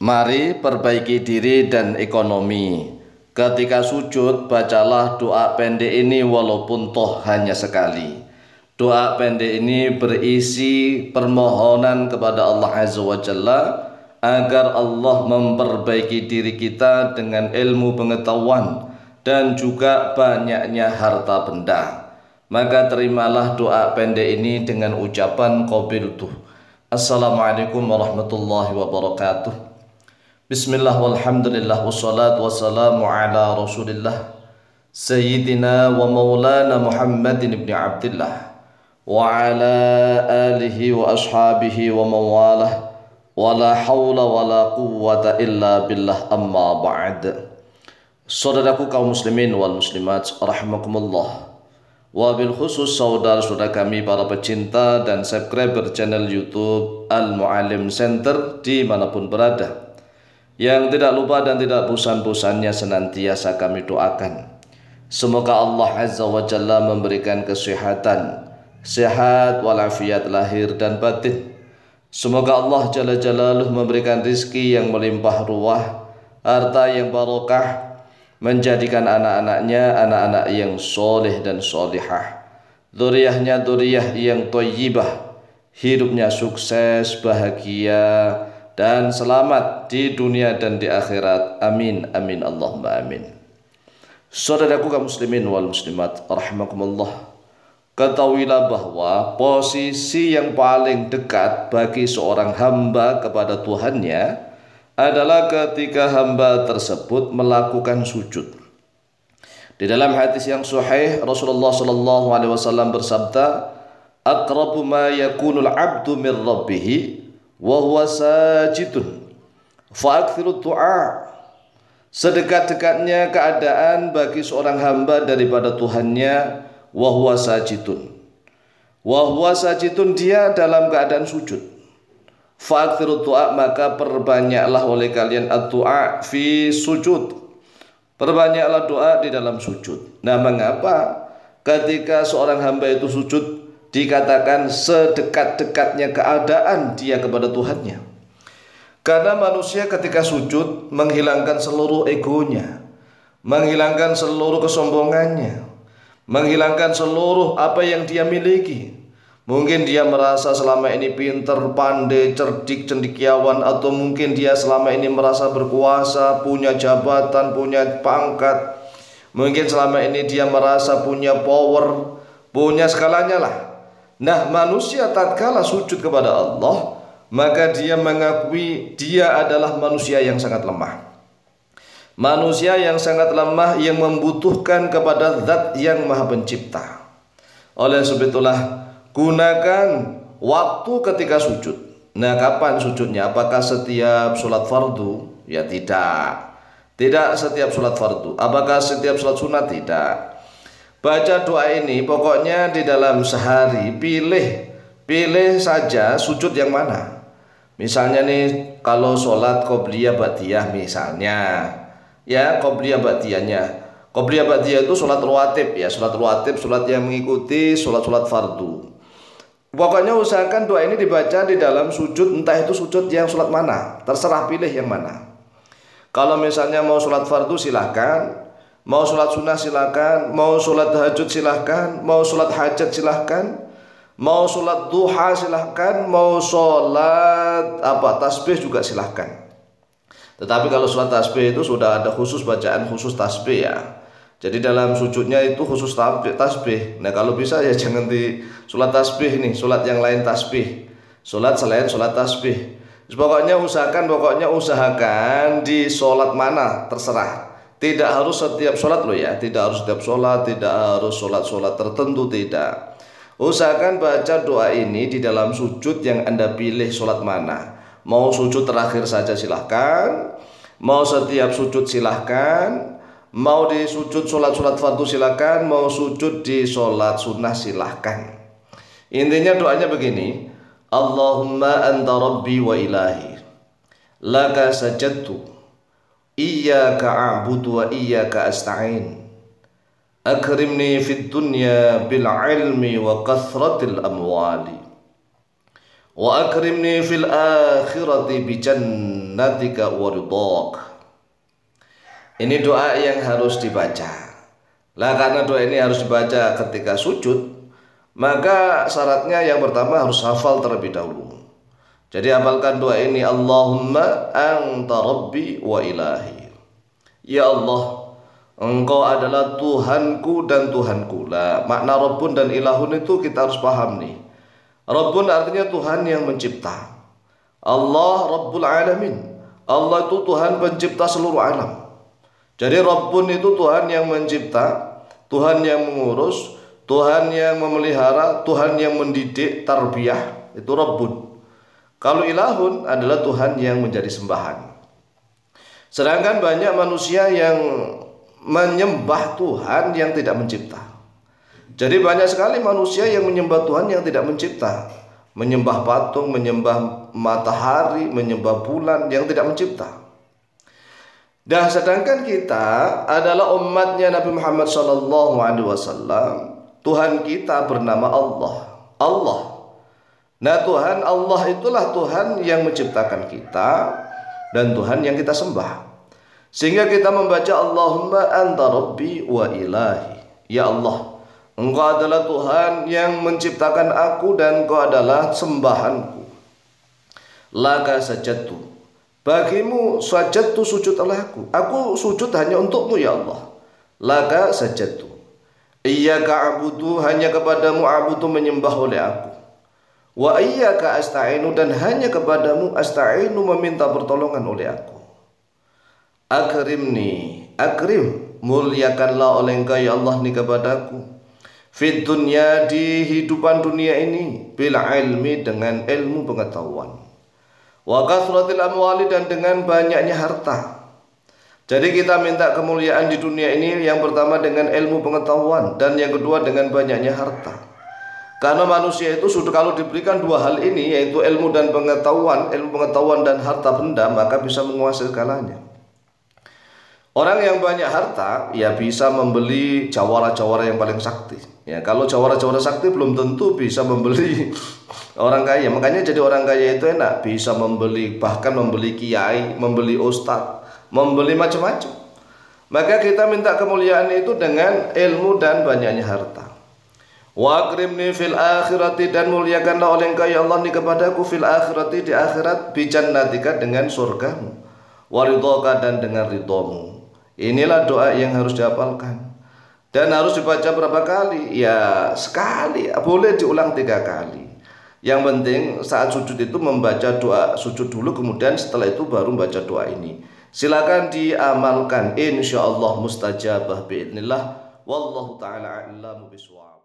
Mari perbaiki diri dan ekonomi. Ketika sujud, bacalah doa pendek ini walaupun toh hanya sekali. Doa pendek ini berisi permohonan kepada Allah Azza wa Jalla agar Allah memperbaiki diri kita dengan ilmu pengetahuan dan juga banyaknya harta benda. Maka terimalah doa pendek ini dengan ucapan qabiltuh. Assalamualaikum warahmatullahi wabarakatuh. Bismillah walhamdulillah wassalatu wassalamu ala rasulillah Sayyidina wa maulana Muhammadin ibn Abdillah wa ala alihi wa ashabihi wa mawalah wa la hawla wa la quwwata illa billah amma ba'd. Saudaraku kaum muslimin wal muslimat rahimakumullah, wabil khusus saudara-saudara kami para pecinta dan subscriber channel YouTube Al-Mu'allim Center dimanapun berada, yang tidak lupa dan tidak bosan-bosannya senantiasa kami doakan semoga Allah Azza wa Jalla memberikan kesehatan, sehat walafiat lahir dan batin. Semoga Allah Jalla Jalaluh memberikan rizki yang melimpah ruah, harta yang barokah, menjadikan anak-anaknya anak-anak yang soleh dan solihah, dzurriyyahnya dzurriyyah yang thayyibah, hidupnya sukses, bahagia dan selamat di dunia dan di akhirat. Amin amin Allahumma amin. Saudaraku kaum muslimin wal muslimat rahimakumullah, ketahuilah bahwa posisi yang paling dekat bagi seorang hamba kepada Tuhannya adalah ketika hamba tersebut melakukan sujud. Di dalam hadis yang sahih, Rasulullah sallallahu alaihi wasallam bersabda, "Aqrabu ma yakunul 'abdu min rabbih wa huwa sajidun fa'akthiru du'a." Sedekat-dekatnya keadaan bagi seorang hamba daripada Tuhannya, wa huwa sajidun. Wa huwa sajidun, dia dalam keadaan sujud. Fa'akthiru du'a, maka perbanyaklah oleh kalian ad-du'a fi sujud. Perbanyaklah doa di dalam sujud. Nah, mengapa ketika seorang hamba itu sujud dikatakan sedekat-dekatnya keadaan dia kepada Tuhannya? Karena manusia ketika sujud menghilangkan seluruh egonya, menghilangkan seluruh kesombongannya, menghilangkan seluruh apa yang dia miliki. Mungkin dia merasa selama ini pintar, pandai, cerdik, cendekiawan, atau mungkin dia selama ini merasa berkuasa, punya jabatan, punya pangkat. Mungkin selama ini dia merasa punya power, punya segalanya lah. Nah, manusia tatkala sujud kepada Allah, maka dia mengakui dia adalah manusia yang sangat lemah. Manusia yang sangat lemah yang membutuhkan kepada Zat yang Maha Pencipta. Oleh sebab itulah, gunakan waktu ketika sujud. Nah, kapan sujudnya? Apakah setiap sholat fardu? Ya tidak. Tidak setiap sholat fardu. Apakah setiap sholat sunat? Tidak. Baca doa ini pokoknya di dalam sehari, pilih saja sujud yang mana. Misalnya nih, kalau sholat qobliyah ba'diyah misalnya, ya qobliyah ba'diyahnya. Qobliyah ba'diyah itu sholat rawatib ya, sholat rawatib, sholat yang mengikuti sholat fardu. Pokoknya usahakan doa ini dibaca di dalam sujud, entah itu sujud yang sholat mana, terserah pilih yang mana. Kalau misalnya mau sholat fardu silahkan, mau sholat sunnah silahkan, mau sholat tahajud silahkan, mau sholat hajat silahkan, mau sholat duha silahkan, mau sholat tasbih juga silahkan. Tetapi kalau sholat tasbih itu sudah ada khusus bacaan khusus tasbih ya. Jadi dalam sujudnya itu khusus tasbih. Nah, kalau bisa ya jangan di sholat tasbih nih, sholat yang lain tasbih, sholat selain sholat tasbih. Pokoknya usahakan di sholat mana terserah. Tidak harus setiap sholat loh ya, tidak harus setiap sholat, tidak harus sholat tertentu, tidak. Usahakan baca doa ini di dalam sujud yang Anda pilih sholat mana. Mau sujud terakhir saja silahkan, mau setiap sujud silahkan, mau di sujud sholat fardu silahkan, mau sujud di sholat sunnah silahkan. Intinya doanya begini: Allahumma anta rabbi wa ilahi, laka sajadtu, iyyaka a'budu wa iyyaka asta'in, akrimni fid dunya bil ilmi wa kathratil amwali, wa akrimni fil akhirati bi jannatika wa ridhak. Ini doa yang harus dibaca. Lah karena doa ini harus dibaca ketika sujud, maka syaratnya yang pertama harus hafal terlebih dahulu. Jadi hafalkan doa ini, Allahumma anta rabbi wa ilahi. Ya Allah, Engkau adalah Tuhanku dan Tuhanku. Lah, makna Rabbun dan Ilahun itu kita harus paham nih. Rabbun artinya Tuhan yang mencipta. Allah Rabbul Alamin. Allah itu Tuhan pencipta seluruh alam. Jadi Rabbun itu Tuhan yang mencipta, Tuhan yang mengurus, Tuhan yang memelihara, Tuhan yang mendidik, tarbiyah, itu Rabbun. Kalau Ilahun adalah Tuhan yang menjadi sembahan. Sedangkan banyak manusia yang menyembah Tuhan yang tidak mencipta. Jadi banyak sekali manusia yang menyembah Tuhan yang tidak mencipta, menyembah patung, menyembah matahari, menyembah bulan yang tidak mencipta. Dan sedangkan kita adalah umatnya Nabi Muhammad SAW. Tuhan kita bernama Allah. Allah. Nah, Tuhan Allah itulah Tuhan yang menciptakan kita dan Tuhan yang kita sembah. Sehingga kita membaca Allahumma anta rabbi wa ilahi. Ya Allah, Engkau adalah Tuhan yang menciptakan aku dan Engkau adalah sembahanku. Laka sajadtu. Bagimu sajadtu, sujud oleh aku. Aku sujud hanya untukmu ya Allah. Laka sajadtu. Iyyaka a'budu, hanya kepadamu a'budu, menyembah oleh aku. Wa iyyaka asta'inu, dan hanya kepadamu asta'inu, meminta pertolongan oleh aku. Akrimni, akrim, muliakanlah oleh Engkau ya Allah ni kepadaku. Fid dunya, di hidupan dunia ini, bil ilmi, dengan ilmu pengetahuan. Wa kathratil amwali, dan dengan banyaknya harta. Jadi kita minta kemuliaan di dunia ini yang pertama dengan ilmu pengetahuan, dan yang kedua dengan banyaknya harta. Karena manusia itu sudah kalau diberikan dua hal ini, yaitu ilmu dan pengetahuan, ilmu pengetahuan dan harta benda, maka bisa menguasai segalanya. Orang yang banyak harta ya bisa membeli jawara-jawara yang paling sakti. Ya, kalau jawara-jawara sakti belum tentu bisa membeli orang kaya. Makanya jadi orang kaya itu enak, bisa membeli, bahkan membeli kiai, membeli ustadz, membeli macam-macam. Maka kita minta kemuliaan itu dengan ilmu dan banyaknya harta. Wa akrimni fil akhirati, dan muliakanlah oleh Engkau ya Allah ni kepadaku fil akhirati, di akhirat, bi jannatika, dengan surgamu, wa ridhaka, dan dengan ridhamu. Inilah doa yang harus dihafalkan. Dan harus dibaca berapa kali? Ya sekali, boleh diulang 3 kali. Yang penting saat sujud itu membaca doa sujud dulu, kemudian setelah itu baru membaca doa ini. Silakan diamalkan, insyaallah mustajabah biidznillah. Wallahu ta'ala a'lamu bishawab.